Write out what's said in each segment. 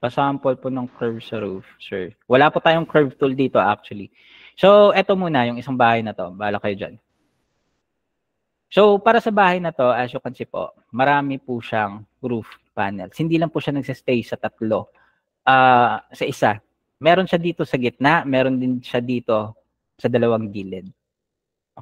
Pa-sample po ng curve sa roof, sir. Wala po tayong curve tool dito actually. So, eto muna yung isang bahay na to. Bahala kayo dyan. So, para sa bahay na to, as you can see po, marami po siyang roof panels. Hindi lang po siya nagsistay sa tatlo. Sa isa. Meron siya dito sa gitna, meron din siya dito sa dalawang gilid.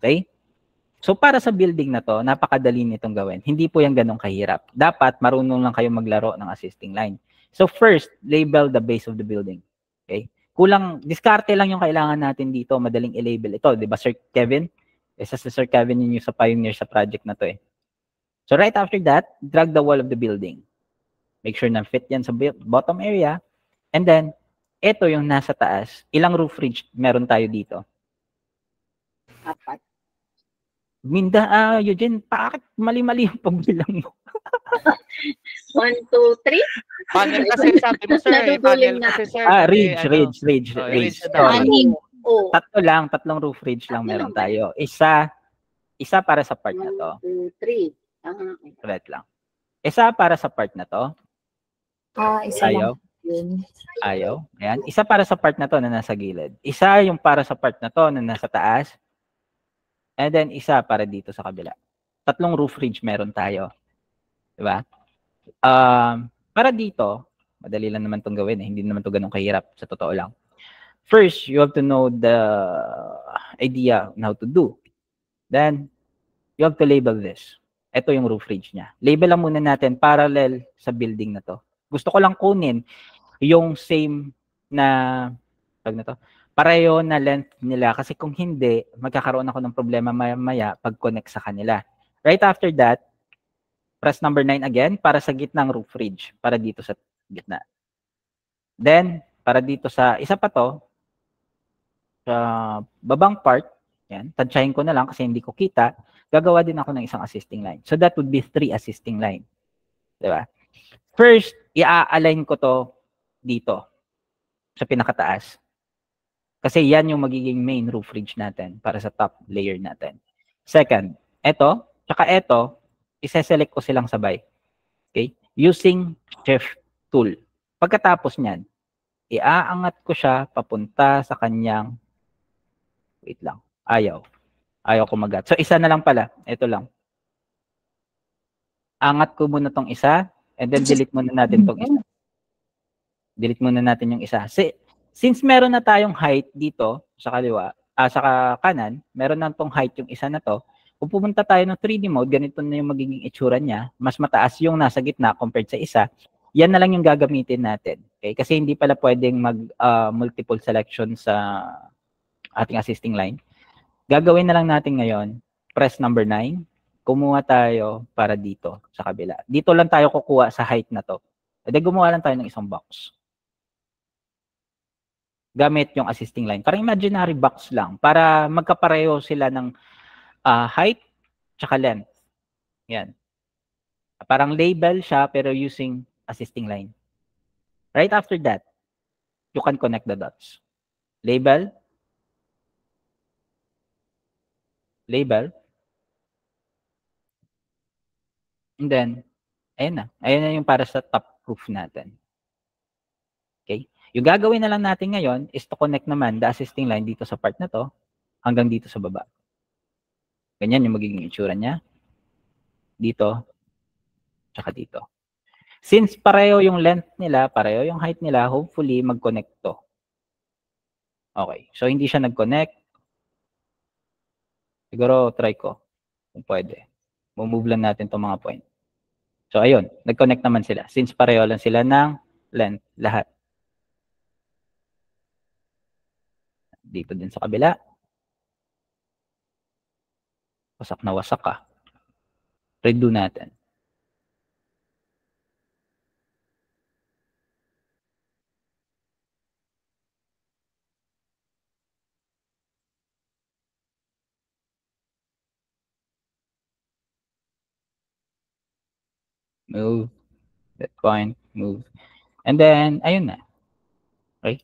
Okay? So, para sa building na to, napakadali nitong gawin. Hindi po yan ganun kahirap. Dapat marunong lang kayo maglaro ng assisting line. So, first, label the base of the building. Okay? Diskarte lang yung kailangan natin dito. Madaling i-label ito. Di ba, Sir Kevin? Isa si Sir Kevin yun yung sa pioneer sa project na to eh. So, right after that, drag the wall of the building. Make sure na fit yan sa bottom area. And then, ito yung nasa taas. Ilang roof ridge meron tayo dito? 4. Eugene, bakit mali-mali yung pagbilang mo? 1, 2, 3. Panel kasi sabi mo, sir. Panel kasi, sir. Ridge. Tatlong roof ridge lang meron tayo. Isa para sa part na to. 1, 2, 3. Correct lang. Isa para sa part na to. Isa Ayaw. lang. Ayaw. Ayan. Isa para sa part na to na nasa gilid. Isa yung para sa part na to na nasa taas. And then, isa para dito sa kabila. Tatlong roof ridge meron tayo. Diba? Para dito, madali lang naman itong gawin. Hindi naman ito ganun kahirap. Sa totoo lang. First, you have to know the idea on how to do. Then, you have to label this. Ito yung roof ridge niya. Label lang muna natin parallel sa building na to. Gusto ko lang kunin yung same na pareho na length nila kasi kung hindi, magkakaroon ako ng problema maya pag connect sa kanila. Right after that, press number 9 again para sa gitnang roof ridge, para dito sa gitna. Then, para dito sa isa pa to, sa babang part, yan, tansyahin ko na lang kasi hindi ko kita, gagawa din ako ng isang assisting line. So that would be 3 assisting line. Diba? First, i-align ko to dito sa pinakataas. Kasi yan yung magiging main roof ridge natin para sa top layer natin. Second, ito, tsaka ito, isa-select ko silang sabay. Okay? Using shift tool. Pagkatapos niyan, iaangat ko siya papunta sa kanyang, wait lang, ayaw kumagat. So, isa na lang pala. Ito lang. Angat ko muna tong isa, and then delete muna natin tong isa. Delete muna natin yung isa. Since meron na tayong height dito sa kaliwa, sa kanan, meron na tong height yung isa na to. Kung pumunta tayo ng 3D mode, ganito na yung magiging itsura niya. Mas mataas yung nasa gitna compared sa isa. Yan na lang yung gagamitin natin. Okay? Kasi hindi pala pwedeng multiple selection sa ating assisting line. Gagawin na lang natin ngayon, press number 9. Kumuha tayo para dito sa kabila. Dito lang tayo kukuha sa height na to. E di gumawa lang tayo ng isang box. Gamit yung assisting line. Parang imaginary box lang para magkapareho sila ng height tsaka length. Yan. Parang label siya pero using assisting line. Right after that, you can connect the dots. Label. And then, ayan na. Ayan na yung para sa top roof natin. Okay? Yung gagawin na lang natin ngayon is to connect naman the assisting line dito sa part na to hanggang dito sa baba. Ganyan yung magiging itsura niya. Dito, tsaka dito. Since pareho yung length nila, pareho yung height nila, hopefully mag-connect to. Okay. So, hindi siya nag-connect. Siguro, try ko. Kung pwede. Move lang natin itong mga point. So, ayun. Nag-connect naman sila. Since pareho lang sila ng length, lahat. Dito din sa kabila. Wasak na wasak ka. Redo natin. Move. That point. Move. And then, ayun na. Okay?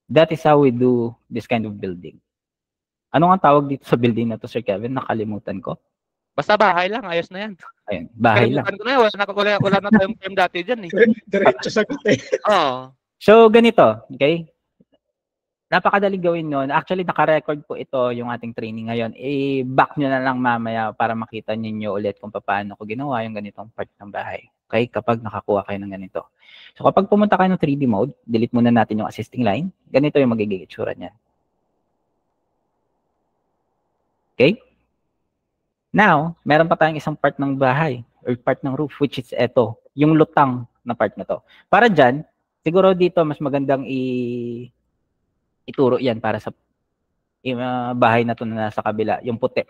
That is how we do this kind of building. Ano nga tawag dito sa building na to, Sir Kevin? Nakalimutan ko. Basta bahay lang, ayos na yan. Ayun, bahay lang. Ko na, wala na tayong term dati dyan eh. Diretso sagot eh. Oo. So, ganito, okay? Napakadaling gawin nun. Actually, naka-record po ito yung ating training ngayon. I-back nyo na lang mamaya para makita ninyo ulit kung paano ko ginawa yung ganitong part ng bahay. Okay? Kapag nakakuha kayo ng ganito. So, kapag pumunta kayo ng 3D mode, delete muna natin yung assisting line. Ganito yung magiging itsura niya. Okay? Now, meron pa tayong isang part ng bahay or part ng roof, which is ito, yung lutang na part na to. Para dyan, siguro dito mas magandang ituro yan para sa bahay na to na nasa kabila, yung puti.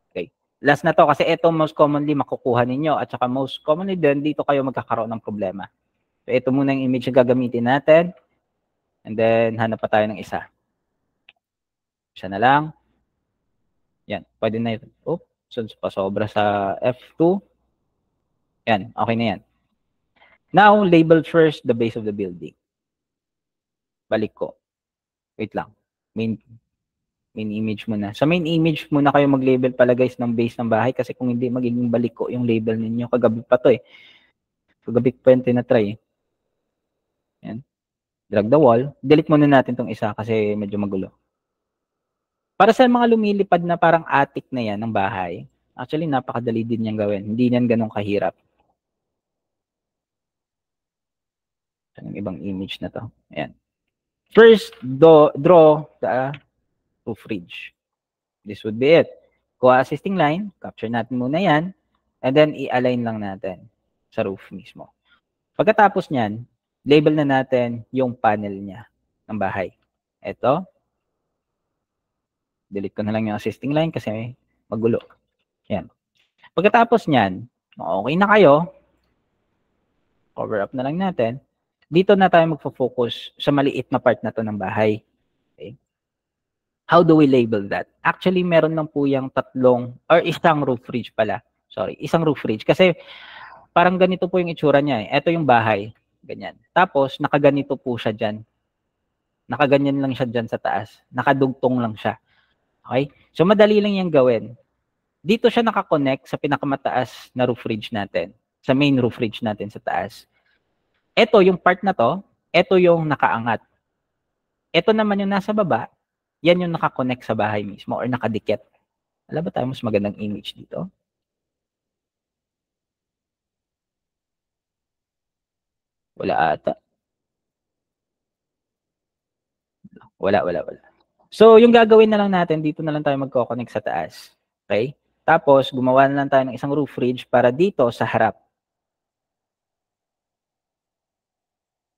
Okay. Last na to kasi ito most commonly makukuha ninyo at saka most commonly din dito kayo magkakaroon ng problema. So ito muna yung image na gagamitin natin and then hanap pa tayo ng isa. Isa na lang. Yan, pwede na ito. Oops, sobra sa F2. Yan, okay na yan. Now, label first the base of the building. Balik ko. Wait lang. Main image muna. Sa main image muna kayo mag-label pala guys ng base ng bahay kasi kung hindi magiging balik ko yung label ninyo. Kagabi pa to eh. Kagabi pa yung tinatry eh. Yan. Drag the wall. Delete muna natin tong isa kasi medyo magulo. Para sa mga lumilipad na parang attic na yan ng bahay, actually napakadali din yan gawin. Hindi yan ganun kahirap. Yung ibang image na to. Ayan. First, draw the roof ridge. This would be it. Kuha assisting line, capture natin muna yan, and then i-align lang natin sa roof mismo. Pagkatapos nyan, label na natin yung panel niya ng bahay. Ito. Delete ko na lang yung assisting line kasi magulo. Yan. Pagkatapos nyan, okay na kayo, cover up na lang natin. Dito na tayo magfo-focus sa maliit na part na to ng bahay. Okay? How do we label that? Actually, meron lang po yung isang roof ridge pala. Sorry, isang roof ridge. Kasi parang ganito po yung itsura niya eh. Ito yung bahay. Ganyan. Tapos, nakaganito po siya dyan. Nakaganyan lang siya dyan sa taas. Nakadugtong lang siya. Okay? So, madali lang yung gawin. Dito siya nakakonect sa pinakamataas na roof ridge natin. Sa main roof ridge natin sa taas. Ito, yung part na to, ito yung nakaangat. Ito naman yung nasa baba, yan yung nakakonect sa bahay mismo or nakadikit. Alam ba tayo mas magandang image dito? Wala ata. Wala. So, yung gagawin na lang natin, dito na lang tayo magko-connect sa taas. Okay? Tapos, gumawa na lang tayo ng isang roof ridge para dito sa harap.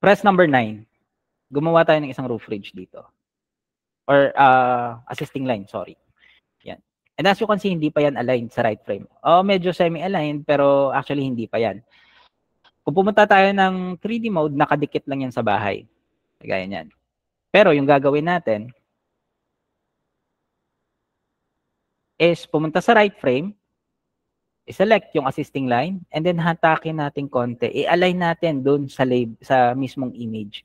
Press number 9. Gumawa tayo ng isang roof ridge dito. Or assisting line, sorry. Yan. And as you can see, hindi pa yan aligned sa right frame. Medyo semi-aligned, pero actually hindi pa yan. Kung pumunta tayo ng 3D mode, nakadikit lang yan sa bahay. Kagaya yan. Pero yung gagawin natin is pumunta sa right frame, i-select yung assisting line, and then hatakin natin konti. I-align natin dun sa mismong image.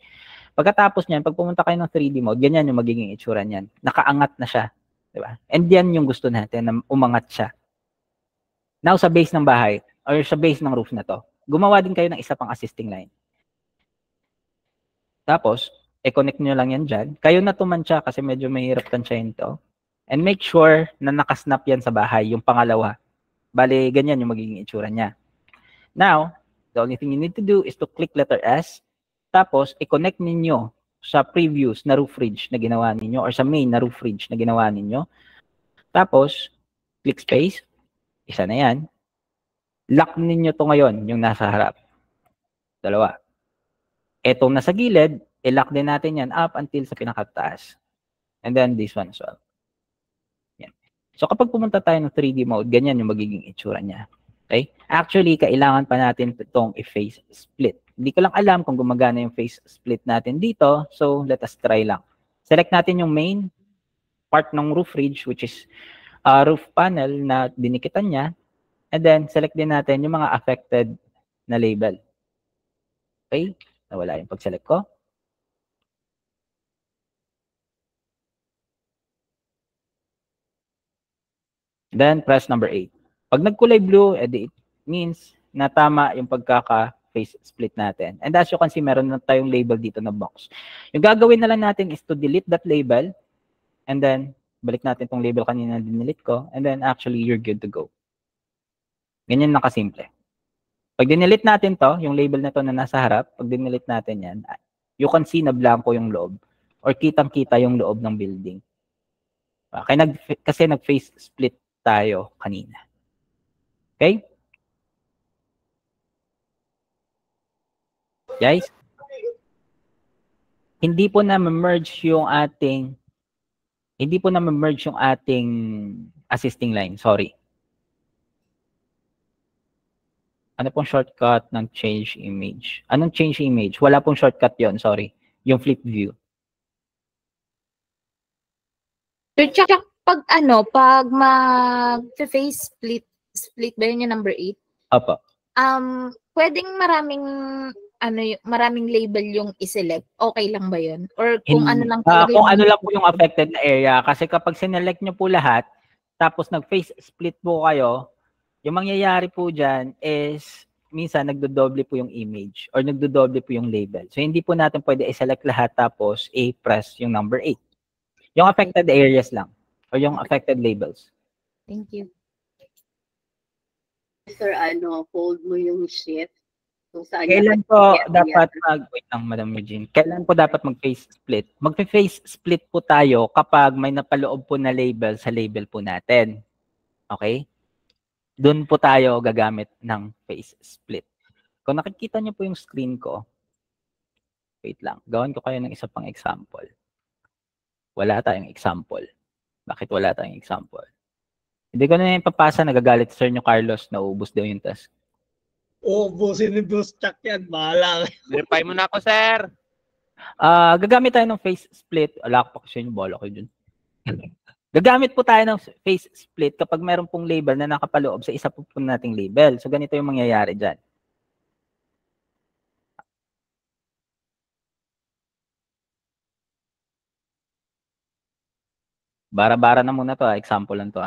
Pagkatapos niyan, pag pumunta kayo ng 3D mode, ganyan yung magiging itsura niyan. Nakaangat na siya. Diba? And yan yung gusto natin, na umangat siya. Now, sa base ng bahay, or sa base ng roof na to, gumawa din kayo ng isa pang assisting line. Tapos, i-connect nyo lang yan dyan. Kayo na tumansya kasi medyo mahirap tansyahin to. And make sure na nakasnap yan sa bahay, yung pangalawa. Bale, ganyan yung magiging itsura niya. Now, the only thing you need to do is to click letter S. Tapos, i-connect ninyo sa previous na roof ridge na ginawa ninyo or sa main na roof ridge na ginawa ninyo. Tapos, click space. Isa na yan. Lock ninyo to ngayon, yung nasa harap. Dalawa. Etong nasa gilid, i-lock din natin yan up until sa pinakataas. And then this one as well. So kapag pumunta tayo ng 3D mode, ganyan yung magiging itsura niya. Okay? Actually, kailangan pa natin itong i-face split. Hindi ko lang alam kung gumagana yung face split natin dito. So let us try lang. Select natin yung main part ng roof ridge, which is roof panel na dinikitan niya. And then select din natin yung mga affected na label. Okay? Nawala yung pag-select ko. Then, press number 8. Pag nagkulay blue, it means na tama yung pagkaka face split natin. And as you can see, meron na tayong label dito na box. Yung gagawin na lang natin is to delete that label, and then balik natin tong label kanina na dinelete ko, and then actually you're good to go. Ganyan lang kasimple. Pag dinelete natin to, yung label na to na nasa harap, pag dinelete natin yan, you can see na blanco yung loob or kitang-kita yung loob ng building. Kasi nag-face split tayo kanina. Okay? Guys? Hindi po na merge yung ating assisting line. Sorry. Ano pong shortcut ng change image? Anong change image? Wala pong shortcut yon, sorry. Yung flip view. Sir Chuck, pag mag-face split ba yun yung number 8? Opo. Pwedeng maraming label yung i-select. Okay lang ba yun? Or kung ano lang talaga kung ano lang po yung affected na area. Kasi kapag sinelect nyo po lahat, tapos nag-face split po kayo, yung mangyayari po dyan is minsan nagdodoble po yung image or nagdodoble po yung label. So hindi po natin pwede i-select lahat tapos i-press yung number 8. Yung affected areas lang or yung affected labels. Thank you. Sir, fold mo yung sheet. Kung saan Kailan po dapat wait lang, Madam Eugene. Kailan po dapat mag-face split? Mag-face split po tayo kapag may napaloob po na label sa label po natin. Okay? Doon po tayo gagamit ng face split. Kung nakikita niyo po yung screen ko, wait lang, gawin ko kayo ng isa pang example. Wala tayong example. Bakit wala tayong example? Hindi ko na yung papasa, nagagalit Sir nyo Carlos, naubos daw yung task. Ubusin ni Boss Chuck yan, bahala. Verify mo na ako, sir. Gagamit tayo ng face split. Ala ko pa kasi yung bola ko dun. Gagamit po tayo ng face split kapag meron pong label na nakapaloob sa isa po nating label. So, ganito yung mangyayari dyan. Bara-bara na muna to. Example lang to.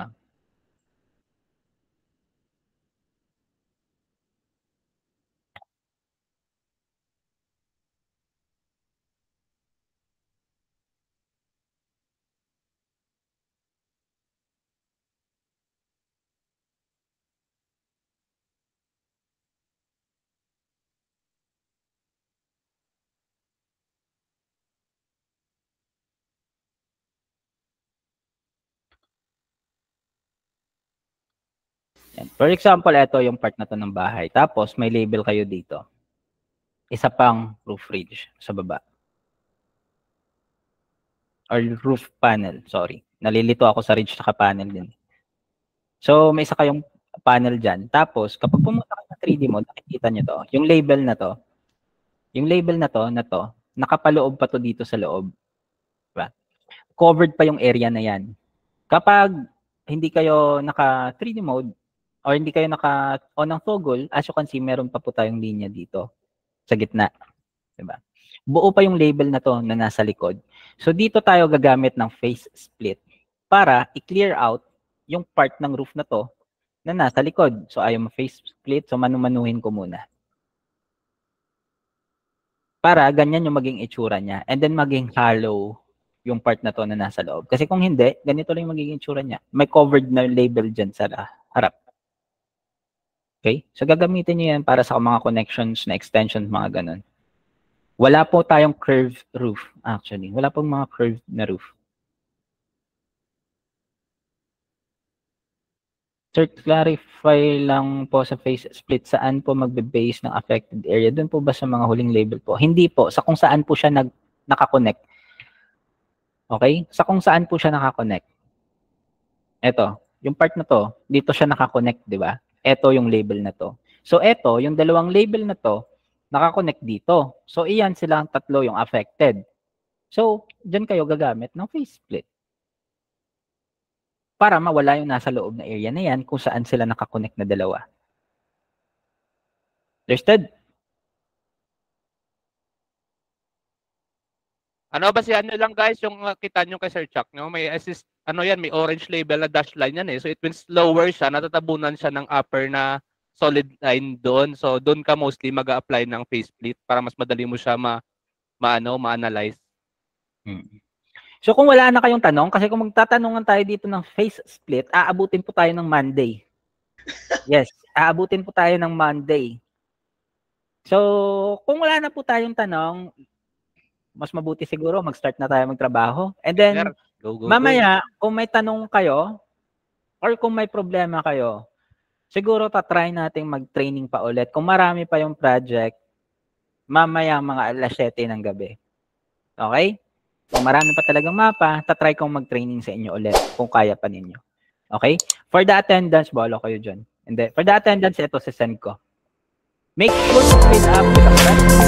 For example, ito yung part na to ng bahay. Tapos, may label kayo dito. Isa pang roof ridge sa baba. Or roof panel, sorry. Nalilito ako sa ridge saka panel din. So, may isa kayong panel dyan. Tapos, kapag pumunta ka sa 3D mode, nakikita nyo to. Yung label na to, nakapaloob pa to dito sa loob. Diba? Covered pa yung area na yan. Kapag hindi kayo naka 3D mode, or hindi kayo naka-on ng toggle, as you can see, meron pa po tayong linya dito sa gitna. Diba? Buo pa yung label na to na nasa likod. So, dito tayo gagamit ng face split para i-clear out yung part ng roof na to na nasa likod. So, ayaw ma-face split, so manumanuhin ko muna. Para ganyan yung maging itsura niya. And then maging hollow yung part na to na nasa loob. Kasi kung hindi, ganito lang yung magiging itsura niya. May covered na label dyan sa harap. Okay? So, gagamitin niyo yan para sa mga connections na extensions, mga ganun. Wala po tayong curved roof, actually. Wala pong mga curved na roof. Sir, clarify lang po sa face split, saan po magbe-base ng affected area? Doon po ba sa mga huling label po? Hindi po. Sa kung saan po siya nakakonect. Okay? Sa kung saan po siya nakakonect. Ito, yung part na to, dito siya nakakonect, di ba? Ito yung label na to. So, ito, yung dalawang label na to, nakakonect dito. So, iyan silang tatlo yung affected. So, dyan kayo gagamit ng face split. Para mawala yung nasa loob na area na yan kung saan sila nakakonect na dalawa. Understood? Ano ba lang guys, yung kita nyo kay Sir Chuck, no? May assist, may orange label na dash line yan eh. So it means lower siya, natatabunan siya ng upper na solid line doon. So doon ka mostly mag-a-apply ng face split para mas madali mo siya ma-analyze. So kung wala na kayong tanong, kasi kung magtatanungan tayo dito ng face split, aabutin po tayo ng Monday. Yes, aabutin po tayo ng Monday. So kung wala na po tayong tanong, mas mabuti siguro mag-start na tayo magtrabaho. And then, Go. mamaya, kung may tanong kayo, or kung may problema kayo, siguro tatry nating mag-training pa ulit. Kung marami pa yung project, mamaya mga alas 7 ng gabi. Okay? Kung marami pa talagang mapa, tatry kong mag-training sa inyo ulit kung kaya pa ninyo. Okay? For the attendance, bolo kayo dyan. And then, for the attendance, ito send ko. Make sure to fill up with a friend.